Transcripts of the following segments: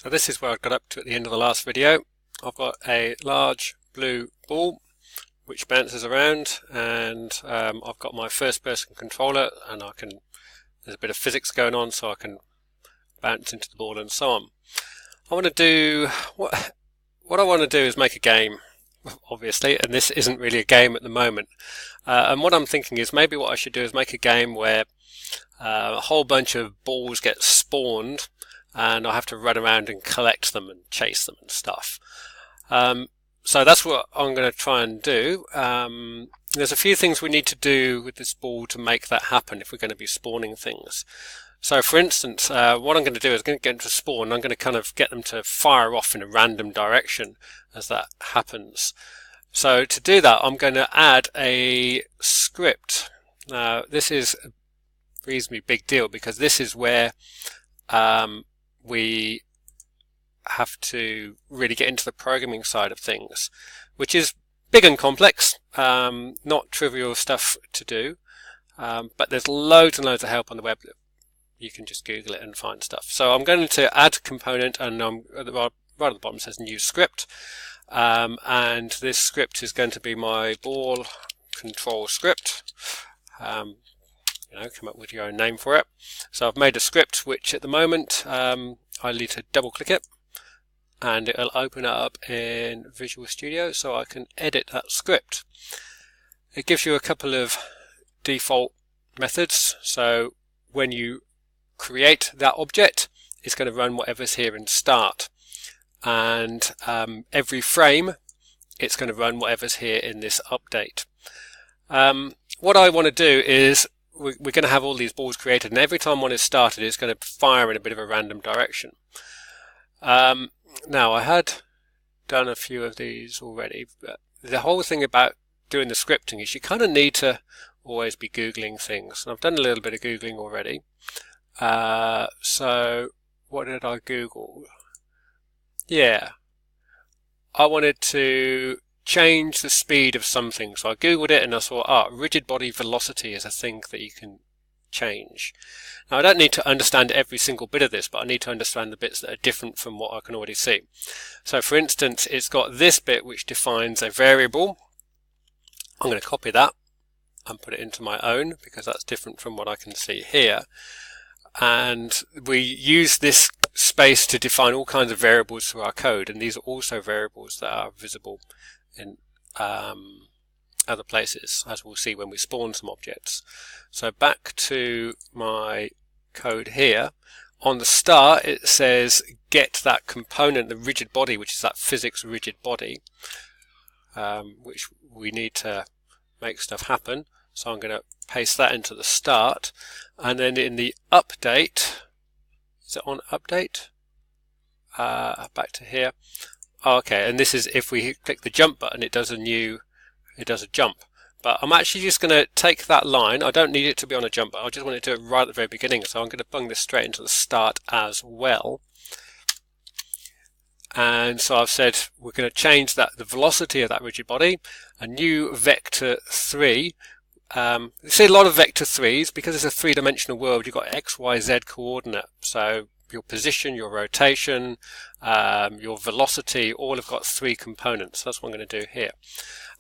So this is where I got up to at the end of the last video. I've got a large blue ball which bounces around, and I've got my first person controller, and there's a bit of physics going on, so I can bounce into the ball and so on. What I want to do is make a game, obviously, and this isn't really a game at the moment. And what I'm thinking is maybe what I should do is make a game where a whole bunch of balls get spawned, and I have to run around and collect them and chase them and stuff. So that's what I'm going to try and do. There's a few things we need to do with this ball to make that happen if we're going to be spawning things. So for instance, what I'm going to do is I'm going to get them to spawn. I'm going to kind of get them to fire off in a random direction as that happens. So to do that, I'm going to add a script. Now this is a reasonably big deal because this is where we have to really get into the programming side of things, which is big and complex, not trivial stuff to do, but there's loads and loads of help on the web. You can just Google it and find stuff. So I'm going to add component, and right at the bottom it says new script, and this script is going to be my ball control script. Come up with your own name for it. So I've made a script which at the moment I need to double click it, and it'll open it up in Visual Studio so I can edit that script. It gives you a couple of default methods. So when you create that object, it's going to run whatever's here in start, and every frame it's going to run whatever's here in this update. What I want to do is we're going to have all these balls created, and every time one is started it's going to fire in a bit of a random direction. Now I had done a few of these already, but the whole thing about doing the scripting is you kind of need to always be Googling things, and I've done a little bit of Googling already. So what did I Google? Yeah, I wanted to change the speed of something, so I googled it and I saw rigid body velocity is a thing that you can change. Now I don't need to understand every single bit of this, but I need to understand the bits that are different from what I can already see. So for instance, it's got this bit which defines a variable. I'm going to copy that and put it into my own because that's different from what I can see here. And we use this space to define all kinds of variables through our code, and these are also variables that are visible in other places, as we'll see when we spawn some objects. So back to my code here. On the start it says get that component, the rigid body, which is that physics rigid body, which we need to make stuff happen. So I'm going to paste that into the start, and then in the update, is it on update? Back to here. Okay, and this is if we click the jump button, it does a jump. But I'm actually just going to take that line. I don't need it to be on a jump, I just want to do it right at the very beginning. So I'm going to bung this straight into the start as well. And so I've said we're going to change the velocity of that rigid body, a new vector 3. You see a lot of vector 3s because it's a three-dimensional world. You've got X, Y, Z coordinate. So your position, your rotation, your velocity, all have got three components. That's what I'm going to do here.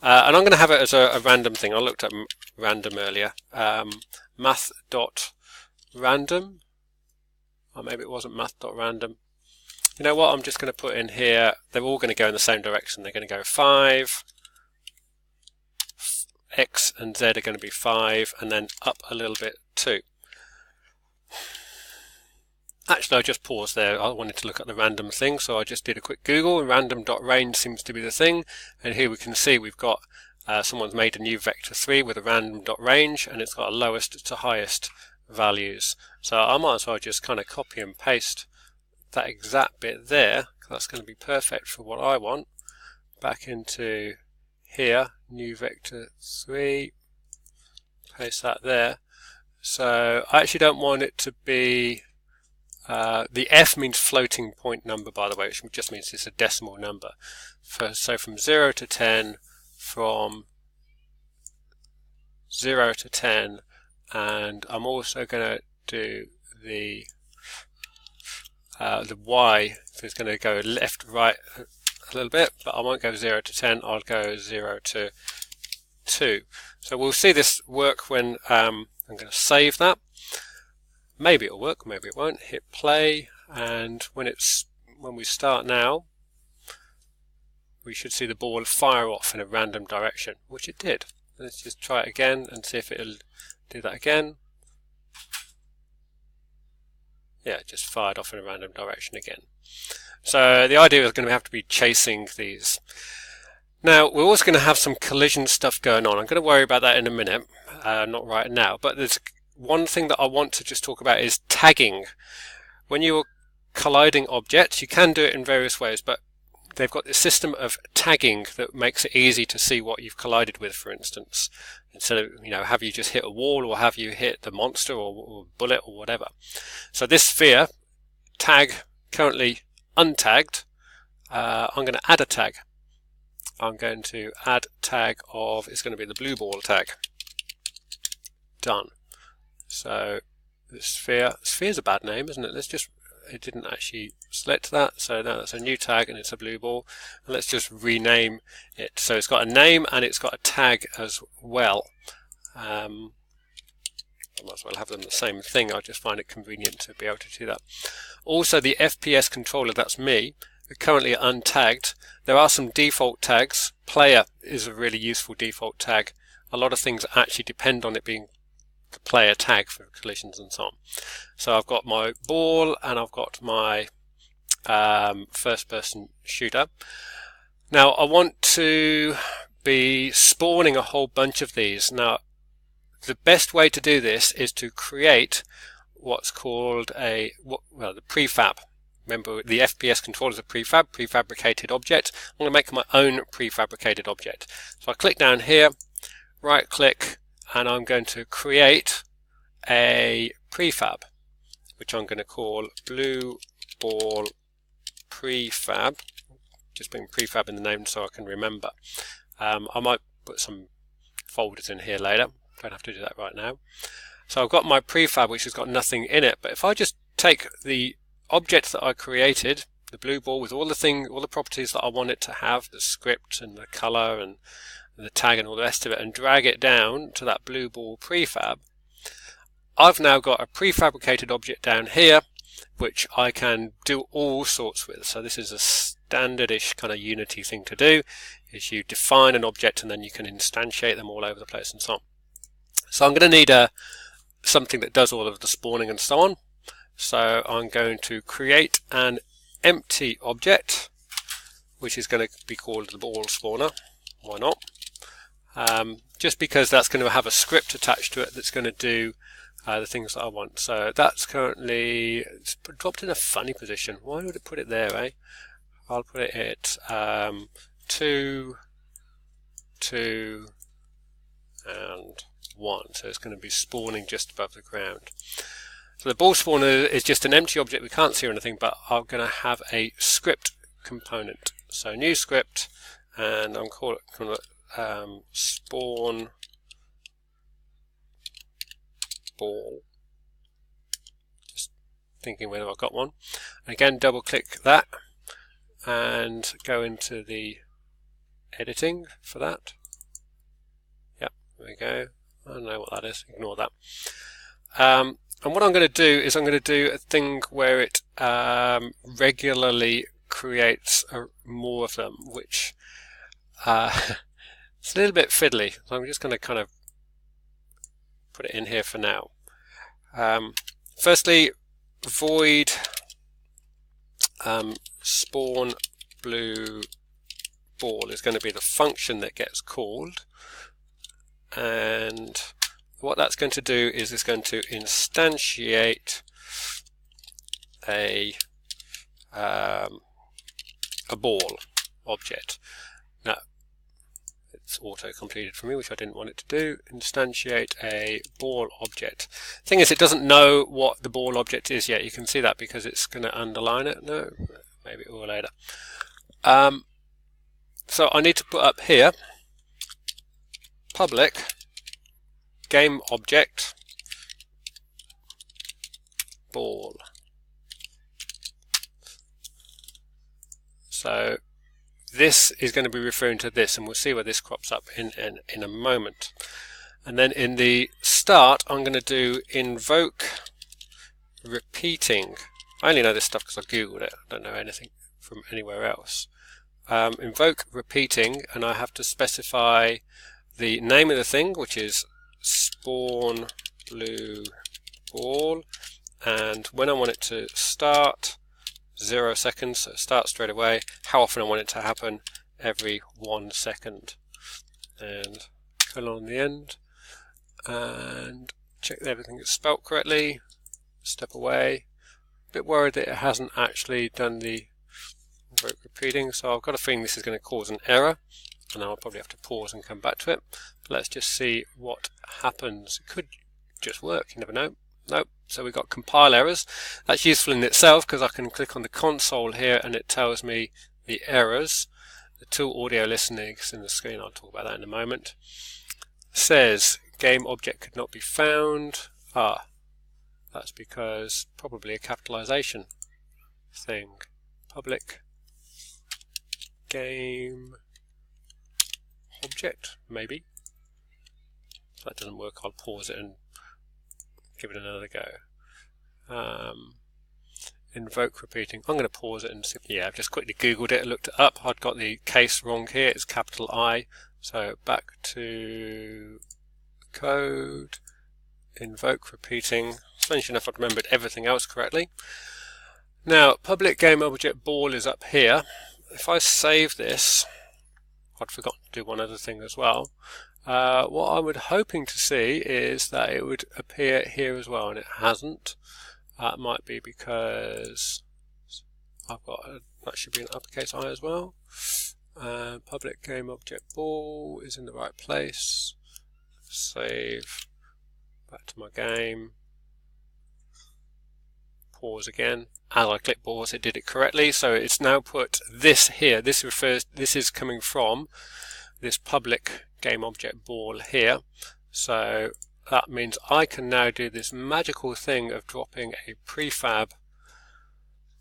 And I'm going to have it as a random thing. I looked at random earlier. Math.random. Or maybe it wasn't math.random. You know what? I'm just going to put in here, they're all going to go in the same direction. They're going to go 5. X and Z are going to be 5, and then up a little bit 2. Actually, I just paused there. I wanted to look at the random thing, so I just did a quick Google, and random.range seems to be the thing. And here we can see we've got someone's made a new vector 3 with a random.range, and it's got a lowest to highest values. So I might as well just kind of copy and paste that exact bit there, because that's going to be perfect for what I want. Back into here, new vector 3, paste that there. So I actually don't want it to be the F means floating point number, by the way, which just means it's a decimal number. So from 0 to 10, from 0 to 10, and I'm also going to do the the Y is going to go left, right a little bit, but I won't go 0 to 10, I'll go 0 to 2. So we'll see this work when I'm going to save that. Maybe it'll work, maybe it won't. Hit play, and when we start now, we should see the ball fire off in a random direction, which it did. Let's just try it again and see if it'll do that again. Yeah, it just fired off in a random direction again. So the idea is going to have to be chasing these. Now, we're also going to have some collision stuff going on. I'm going to worry about that in a minute, not right now. But there's one thing that I want to just talk about is tagging. When you're colliding objects, you can do it in various ways, but they've got this system of tagging that makes it easy to see what you've collided with, for instance. Instead of, have you just hit a wall, or have you hit the monster or bullet or whatever. So this sphere, tag currently untagged, I'm going to add a tag. I'm going to add tag of, it's going to be the blue ball tag. Done. So the sphere's a bad name, isn't it? It didn't actually select that, so now that's a new tag and it's a blue ball. And let's just rename it. So it's got a name and it's got a tag as well. I might as well have them the same thing. I just find it convenient to be able to do that. Also, the FPS controller, that's me, currently untagged. There are some default tags. Player is a really useful default tag. A lot of things actually depend on it being the player tag for collisions and so on. So I've got my ball and I've got my first person shooter. Now I want to be spawning a whole bunch of these. Now the best way to do this is to create what's called the prefab. Remember, the FPS controller is a prefabricated object. I'm going to make my own prefabricated object. So I click down here, right click, and I'm going to create a prefab, which I'm going to call blue ball prefab. Just bring prefab in the name so I can remember. I might put some folders in here later. Don't have to do that right now. So I've got my prefab, which has got nothing in it. But if I just take the object that I created, the blue ball, with all the properties that I want it to have, the script and the color and the tag and all the rest of it, and drag it down to that blue ball prefab, I've now got a prefabricated object down here which I can do all sorts with. So this is a standardish kind of Unity thing to do, is you define an object and then you can instantiate them all over the place and so on. So I'm going to need something that does all of the spawning and so on. So I'm going to create an empty object, which is going to be called the ball spawner. Why not? Just because that's going to have a script attached to it that's going to do the things that I want. So that's currently, it's dropped in a funny position. Why would it put it there, eh? I'll put it at 2, 2, and 1. So it's going to be spawning just above the ground. So the ball spawner is just an empty object. We can't see anything, but I'm going to have a script component. So new script, and I'm calling it spawn ball. Just thinking whether I've got one. Again, double click that and go into the editing for that. Yep, there we go. I don't know what that is. Ignore that. And what I'm going to do is I'm going to do a thing where it regularly creates more of them, which it's a little bit fiddly. So I'm just going to kind of put it in here for now. Firstly, void spawn blue ball is going to be the function that gets called, and what that's going to do is it's going to instantiate a ball object. Now it's auto completed for me, which I didn't want it to do. Instantiate a ball object. Thing is, it doesn't know what the ball object is yet. You can see that because it's going to underline it. No, maybe it will later. So I need to put up here public game object ball So this is going to be referring to this, and we'll see where this crops up in a moment. And then in the start, I'm going to do invoke repeating. I only know this stuff because I googled it. I don't know anything from anywhere else. Invoke repeating, and I have to specify the name of the thing, which is spawn blue ball, and when I want it to start, 0 seconds, so start straight away. How often I want it to happen, every 1 second, and colon on the end, and check that everything is spelt correctly. Step away. A bit worried that it hasn't actually done the invoke repeating, so I've got a feeling this is going to cause an error, and I'll probably have to pause and come back to it. But let's just see what happens. It could just work, you never know. Nope. So we've got compile errors. That's useful in itself because I can click on the console here and it tells me the errors. The tool audio listening is in the screen. I'll talk about that in a moment. It says game object could not be found. That's because probably a capitalization thing. Public game object, maybe. If that doesn't work, I'll pause it and give it another go. Invoke repeating. I'm going to pause it and see. Yeah, I've just quickly googled it and looked it up. I'd got the case wrong here. It's capital I. So back to code. Invoke repeating. Strange enough, I'd remembered everything else correctly. Now, public game object ball is up here. If I save this, I'd forgotten to do one other thing as well. What I was hoping to see is that it would appear here as well, and it hasn't. That might be because I've got that should be an uppercase I as well. Public game object ball is in the right place. Save. Back to my game. Pause again. As I click pause, it did it correctly. So it's now put this here. This is coming from this public game object ball here. So that means I can now do this magical thing of dropping a prefab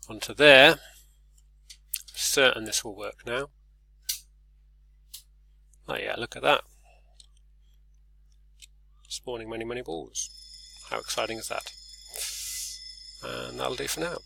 onto there. Certain this will work now. Oh yeah, look at that. Spawning many balls. How exciting is that? And that'll do for now.